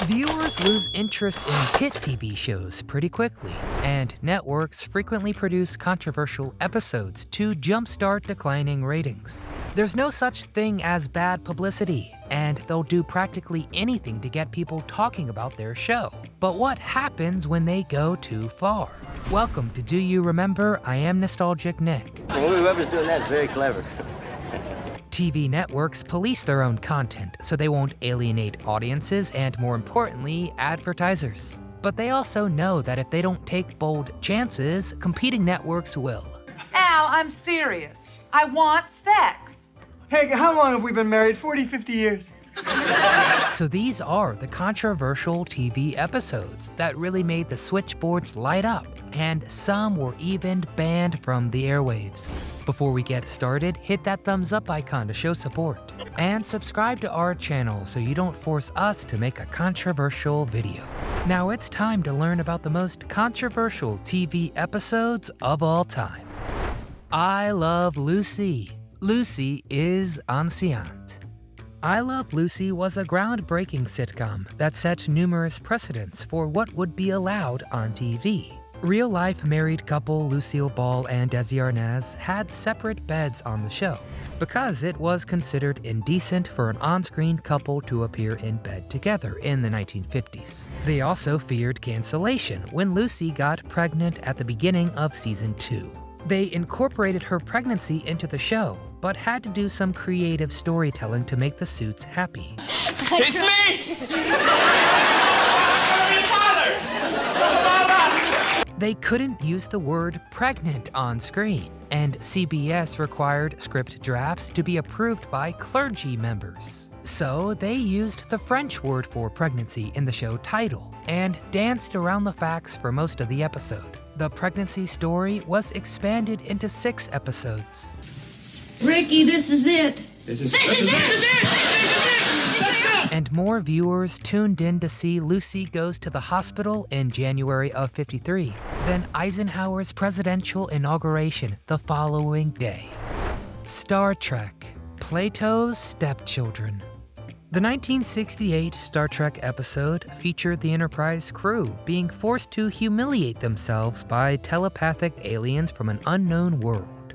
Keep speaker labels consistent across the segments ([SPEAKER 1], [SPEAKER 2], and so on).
[SPEAKER 1] Viewers lose interest in hit TV shows pretty quickly, and networks frequently produce controversial episodes to jumpstart declining ratings. There's no such thing as bad publicity, and they'll do practically anything to get people talking about their show. But what happens when they go too far? Welcome to Do You Remember? I am Nostalgic Nick.
[SPEAKER 2] Well, whoever's doing that is very clever.
[SPEAKER 1] TV networks police their own content so they won't alienate audiences and, more importantly, advertisers. But they also know that if they don't take bold chances, competing networks will.
[SPEAKER 3] Al, I'm serious. I want sex.
[SPEAKER 4] Hey, how long have we been married? 40, 50 years.
[SPEAKER 1] So these are the controversial TV episodes that really made the switchboards light up, and some were even banned from the airwaves. Before we get started, hit that thumbs up icon to show support, and subscribe to our channel so you don't force us to make a controversial video. Now it's time to learn about the most controversial TV episodes of all time. I Love Lucy. Lucy is ancienne. I Love Lucy was a groundbreaking sitcom that set numerous precedents for what would be allowed on TV. Real-life married couple Lucille Ball and Desi Arnaz had separate beds on the show because it was considered indecent for an on-screen couple to appear in bed together in the 1950s. They also feared cancellation when Lucy got pregnant at the beginning of season 2. They incorporated her pregnancy into the show, but had to do some creative storytelling to make the suits happy.
[SPEAKER 5] It's me!
[SPEAKER 1] They couldn't use the word pregnant on screen, and CBS required script drafts to be approved by clergy members. So they used the French word for pregnancy in the show title, and danced around the facts for most of the episode. The pregnancy story was expanded into 6 episodes.
[SPEAKER 6] Ricky, this is it.
[SPEAKER 5] This is it!
[SPEAKER 1] And more viewers tuned in to see Lucy Goes to the Hospital in January of '53, then Eisenhower's presidential inauguration the following day. Star Trek, Plato's Stepchildren. The 1968 Star Trek episode featured the Enterprise crew being forced to humiliate themselves by telepathic aliens from an unknown world.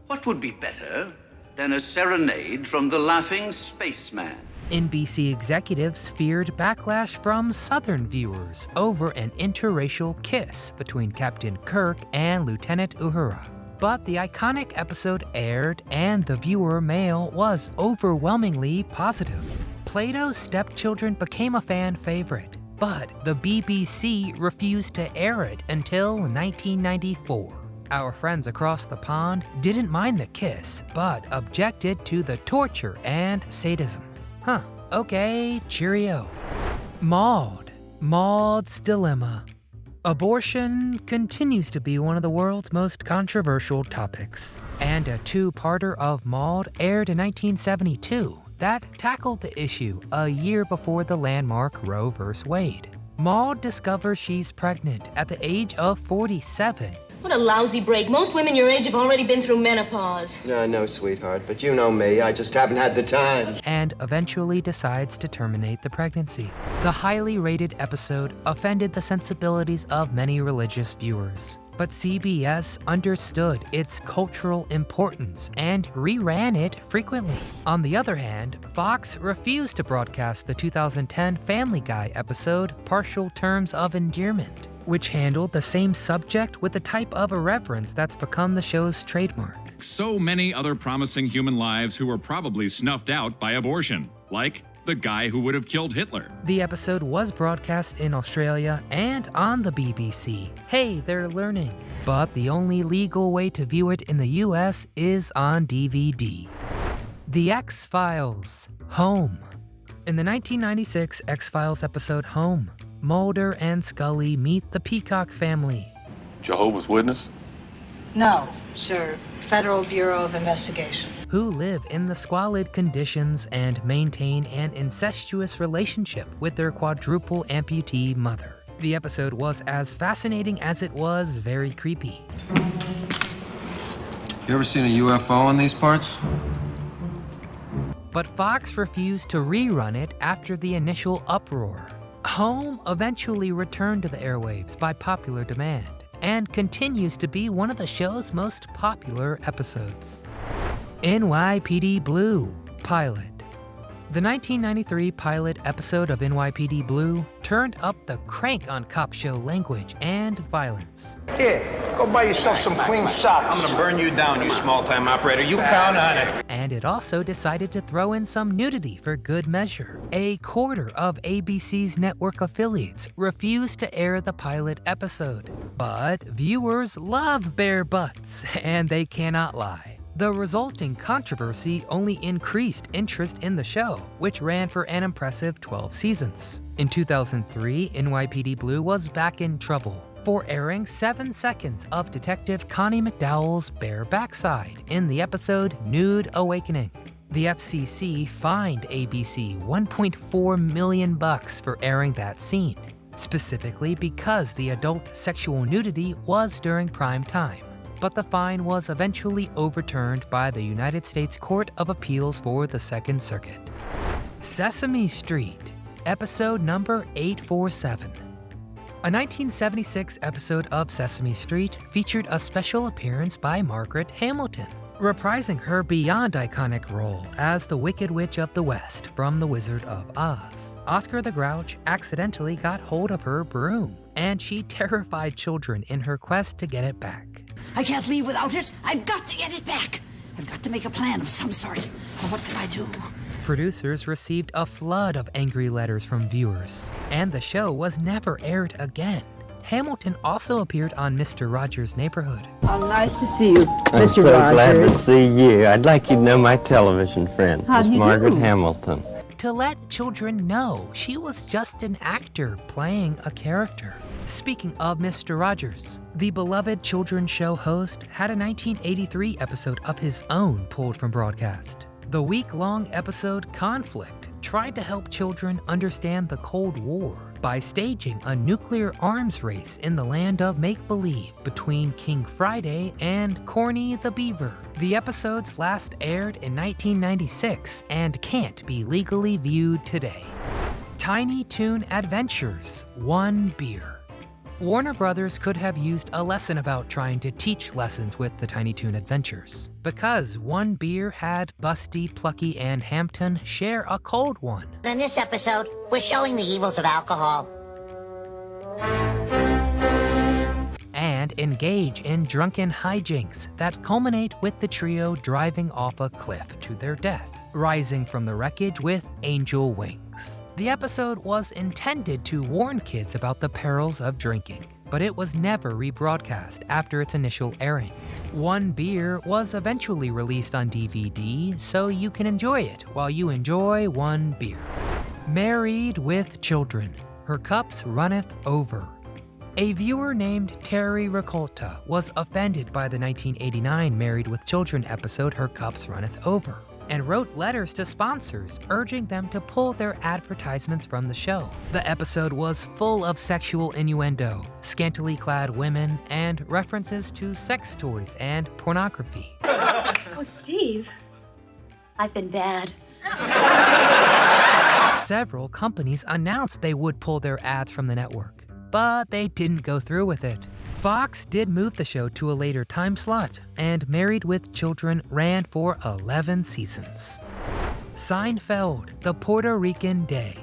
[SPEAKER 7] What would be better than a serenade from the laughing spaceman?
[SPEAKER 1] NBC executives feared backlash from Southern viewers over an interracial kiss between Captain Kirk and Lieutenant Uhura. But the iconic episode aired, and the viewer mail was overwhelmingly positive. Plato's Stepchildren became a fan favorite, but the BBC refused to air it until 1994. Our friends across the pond didn't mind the kiss, but objected to the torture and sadism. Huh, okay, cheerio. Maud's Dilemma. Abortion continues to be one of the world's most controversial topics, and a 2-parter of Maud aired in 1972 that tackled the issue a year before the landmark Roe v. Wade. Maud discovers she's pregnant at the age of 47.
[SPEAKER 6] What a lousy break. Most women your age have already been through menopause.
[SPEAKER 2] I know, sweetheart, but you know me. I just haven't had the time.
[SPEAKER 1] And eventually decides to terminate the pregnancy. The highly rated episode offended the sensibilities of many religious viewers. But CBS understood its cultural importance and reran it frequently. On the other hand, Fox refused to broadcast the 2010 Family Guy episode Partial Terms of Endearment, which handled the same subject with the type of irreverence that's become the show's trademark.
[SPEAKER 8] So many other promising human lives who were probably snuffed out by abortion, like the guy who would have killed Hitler.
[SPEAKER 1] The episode was broadcast in Australia and on the BBC. Hey, they're learning. But the only legal way to view it in the US is on DVD. The XFiles, Home. In the 1996 XFiles episode Home, Mulder and Scully meet the Peacock family.
[SPEAKER 9] Jehovah's Witness?
[SPEAKER 10] No, sir. Federal Bureau of Investigation.
[SPEAKER 1] Who live in the squalid conditions and maintain an incestuous relationship with their quadruple amputee mother. The episode was as fascinating as it was very creepy.
[SPEAKER 11] You ever seen a UFO in these parts?
[SPEAKER 1] But Fox refused to rerun it after the initial uproar. Home eventually returned to the airwaves by popular demand and continues to be one of the show's most popular episodes. NYPD Blue pilot. The 1993 pilot episode of NYPD Blue turned up the crank on cop show language and violence.
[SPEAKER 9] Kid, go buy yourself some clean socks. I'm gonna burn you down, you small-time operator. You count on it.
[SPEAKER 1] And it also decided to throw in some nudity for good measure. A quarter of ABC's network affiliates refused to air the pilot episode. But viewers love bare butts, and they cannot lie. The resulting controversy only increased interest in the show, which ran for an impressive 12 seasons. In 2003, NYPD Blue was back in trouble for airing 7 seconds of Detective Connie McDowell's bare backside in the episode Nude Awakening. The FCC fined ABC $1.4 million for airing that scene, specifically because the adult sexual nudity was during prime time. But the fine was eventually overturned by the United States Court of Appeals for the Second Circuit. Sesame Street, episode number 847. A 1976 episode of Sesame Street featured a special appearance by Margaret Hamilton, reprising her beyond iconic role as the Wicked Witch of the West from The Wizard of Oz. Oscar the Grouch accidentally got hold of her broom, and she terrified children in her quest to get it back.
[SPEAKER 12] I can't leave without it. I've got to get it back. I've got to make a plan of some sort. What can I do?
[SPEAKER 1] Producers received a flood of angry letters from viewers, and the show was never aired again. Hamilton also appeared on Mr. Rogers' Neighborhood.
[SPEAKER 13] Oh, nice to see you, Mr.
[SPEAKER 2] I'm so
[SPEAKER 13] Rogers.
[SPEAKER 2] glad to see you. I'd like you to know my television friend,
[SPEAKER 13] How do
[SPEAKER 2] Miss
[SPEAKER 13] you
[SPEAKER 2] Margaret
[SPEAKER 13] do?
[SPEAKER 2] Hamilton.
[SPEAKER 1] To let children know she was just an actor playing a character. Speaking of Mr. Rogers, the beloved children's show host had a 1983 episode of his own pulled from broadcast. The week-long episode Conflict tried to help children understand the Cold War by staging a nuclear arms race in the land of make-believe between King Friday and Corny the Beaver. The episodes last aired in 1996 and can't be legally viewed today. Tiny Toon Adventures, One Beer. Warner Brothers could have used a lesson about trying to teach lessons with the Tiny Toon Adventures, because One Beer had Busty, Plucky, and Hampton share a cold one.
[SPEAKER 14] In this episode, we're showing the evils of alcohol.
[SPEAKER 1] And engage in drunken hijinks that culminate with the trio driving off a cliff to their death, rising from the wreckage with angel wings. The episode was intended to warn kids about the perils of drinking, but it was never rebroadcast after its initial airing. One Beer was eventually released on DVD, so you can enjoy it while you enjoy one beer. Married with Children, Her Cups Runneth Over. A viewer named Terry Ricolta was offended by the 1989 Married with Children episode Her Cups Runneth Over, and wrote letters to sponsors urging them to pull their advertisements from the show. The episode was full of sexual innuendo, scantily clad women, and references to sex toys and pornography.
[SPEAKER 6] Oh, Steve, I've been bad.
[SPEAKER 1] Several companies announced they would pull their ads from the network, but they didn't go through with it. Fox did move the show to a later time slot, and Married with Children ran for 11 seasons. Seinfeld, The Puerto Rican Day.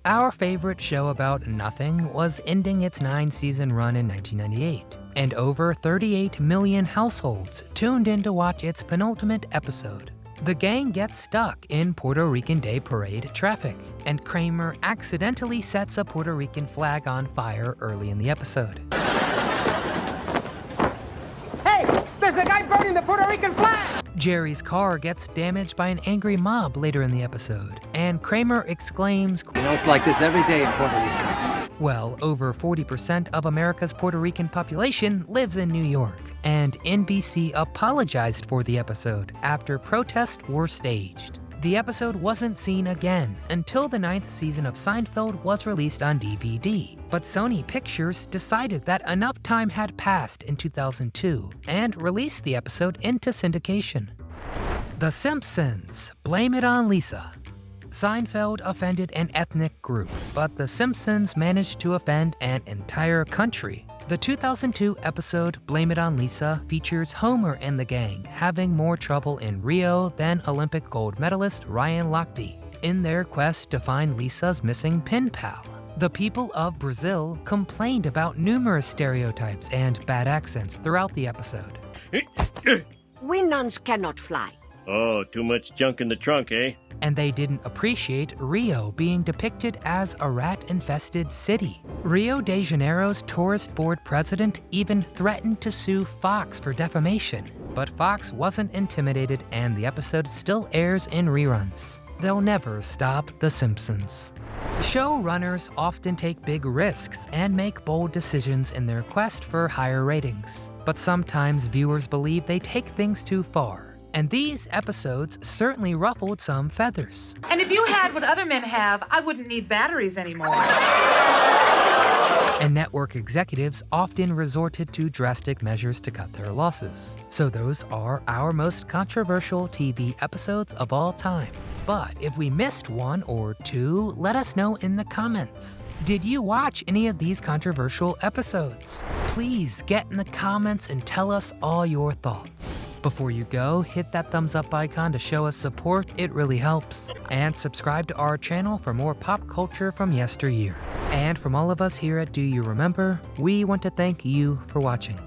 [SPEAKER 1] Our favorite show about nothing was ending its 9-season run in 1998, and over 38 million households tuned in to watch its penultimate episode. The gang gets stuck in Puerto Rican Day Parade traffic, and Kramer accidentally sets a Puerto Rican flag on fire early in the episode.
[SPEAKER 4] Hey, there's a guy burning the Puerto Rican flag!
[SPEAKER 1] Jerry's car gets damaged by an angry mob later in the episode, and Kramer exclaims,
[SPEAKER 11] You know, it's like this every day in Puerto Rico.
[SPEAKER 1] Well, over 40% of America's Puerto Rican population lives in New York, and NBC apologized for the episode after protests were staged. The episode wasn't seen again until the 9th season of Seinfeld was released on DVD, but Sony Pictures decided that enough time had passed in 2002 and released the episode into syndication. The Simpsons, Blame It on Lisa. Seinfeld offended an ethnic group, but The Simpsons managed to offend an entire country. The 2002 episode Blame It on Lisa features Homer and the gang having more trouble in Rio than Olympic gold medalist Ryan Lochte in their quest to find Lisa's missing pen pal. The people of Brazil complained about numerous stereotypes and bad accents throughout the episode.
[SPEAKER 15] We nuns cannot fly.
[SPEAKER 16] Oh, too much junk in the trunk, eh?
[SPEAKER 1] And they didn't appreciate Rio being depicted as a rat-infested city. Rio de Janeiro's tourist board president even threatened to sue Fox for defamation, but Fox wasn't intimidated and the episode still airs in reruns. They'll never stop The Simpsons. Showrunners often take big risks and make bold decisions in their quest for higher ratings, but sometimes viewers believe they take things too far. And these episodes certainly ruffled some feathers.
[SPEAKER 3] And if you had what other men have, I wouldn't need batteries anymore.
[SPEAKER 1] And network executives often resorted to drastic measures to cut their losses. So those are our most controversial TV episodes of all time. But if we missed one or two, let us know in the comments. Did you watch any of these controversial episodes? Please get in the comments and tell us all your thoughts. Before you go, hit that thumbs up icon to show us support, it really helps. And subscribe to our channel for more pop culture from yesteryear. And from all of us here at Do You Remember, we want to thank you for watching.